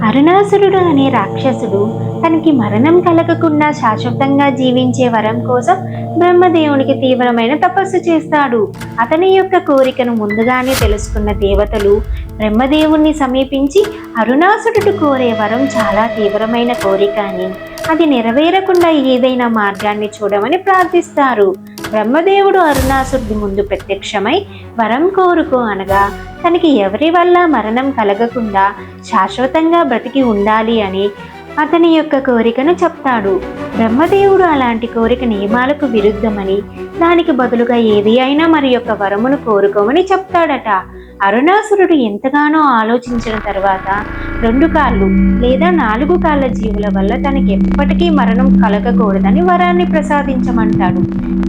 అరుణాసురుడు అనే రాక్షసుడు తనకి మరణం కలగకుండా శాశ్వతంగా జీవించే వరం కోసం బ్రహ్మదేవునికి తీవ్రమైన తపస్సు చేస్తాడు. అతని యొక్క కోరికను ముందుగానే తెలుసుకున్న దేవతలు బ్రహ్మదేవుణ్ణి సమీపించి అరుణాసురుడు కోరే వరం చాలా తీవ్రమైన కోరిక అని, అది నెరవేరకుండా ఏదైనా మార్గాన్ని చూడమని ప్రార్థిస్తారు. బ్రహ్మదేవుడు అరుణాసురుడి ముందు ప్రత్యక్షమై వరం కోరుకో అనగా తనకి ఎవరి వల్ల మరణం కలగకుండా శాశ్వతంగా బ్రతికి ఉండాలి అని అతని యొక్క కోరికను చెప్తాడు. బ్రహ్మదేవుడు అలాంటి కోరిక నియమాలకు విరుద్ధమని, దానికి బదులుగా ఏది అయినా మరి యొక్క వరమును కోరుకోమని చెప్తాడట. అరుణాసురుడు ఎంతగానో ఆలోచించిన తర్వాత 2 కాళ్ళు లేదా 4 కాళ్ళ జీవుల వల్ల తనకి ఎప్పటికీ మరణం కలగకూడదని వరాన్ని ప్రసాదించమంటాడు.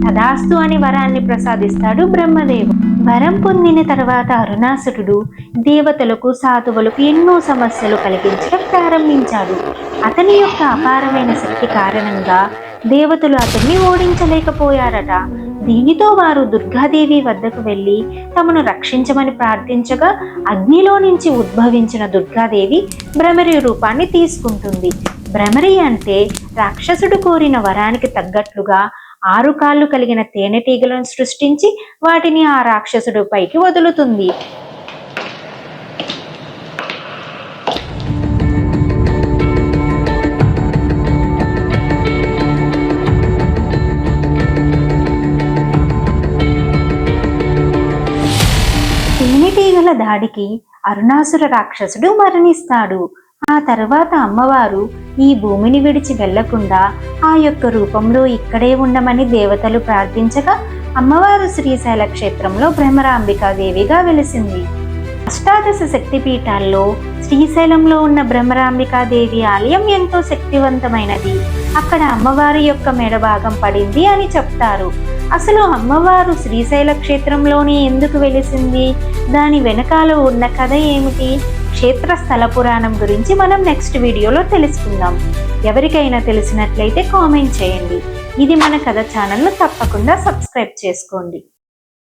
తదాస్తు అని వరాన్ని ప్రసాదిస్తాడు బ్రహ్మదేవుడు. వరం పొందిన తర్వాత అరుణాసురుడు దేవతలకు సాధువులకు ఎన్నో సమస్యలు కలిగించడం ప్రారంభించాడు. అతని యొక్క అపారమైన శక్తి కారణంగా దేవతలు అతన్ని ఓడించలేకపోయారట. దీనితో వారు దుర్గాదేవి వద్దకు వెళ్ళి తమను రక్షించమని ప్రార్థించగా అగ్నిలో నుంచి ఉద్భవించిన దుర్గాదేవి భ్రమరి రూపాన్ని తీసుకుంటుంది. భ్రమరి అంటే రాక్షసుడు కోరిన వరానికి తగ్గట్లుగా 6 కాళ్ళు కలిగిన తేనెటీగలను సృష్టించి వాటిని ఆ రాక్షసుడు పైకి వదులుతుంది. తేనెటీగల దాడికి అరుణాసుర రాక్షసుడు మరణిస్తాడు. ఆ తర్వాత అమ్మవారు ఈ భూమిని విడిచి వెళ్లకుండా ఆ యొక్క రూపంలో ఇక్కడే ఉండమని దేవతలు ప్రార్థించగా అమ్మవారు శ్రీశైల క్షేత్రంలో భ్రమరాంబికాదేవిగా వెలిసింది. అష్టాదశ శక్తిపీఠాల్లో శ్రీశైలంలో ఉన్న భ్రమరాంబికాదేవి ఆలయం ఎంతో శక్తివంతమైనది. అక్కడ అమ్మవారి యొక్క మెడభాగం పడింది అని చెప్తారు. అసలు అమ్మవారు శ్రీశైల క్షేత్రంలోనే ఎందుకు వెలిసింది, దాని వెనకాల ఉన్న కథ ఏమిటి, క్షేత్ర స్థల పురాణం గురించి మనం నెక్స్ట్ వీడియోలో తెలుసుకుందాం. ఎవరికైనా తెలిసినట్లయితే కామెంట్ చేయండి. ఇది మన కథ ఛానల్ను తప్పకుండా సబ్స్క్రైబ్ చేసుకోండి.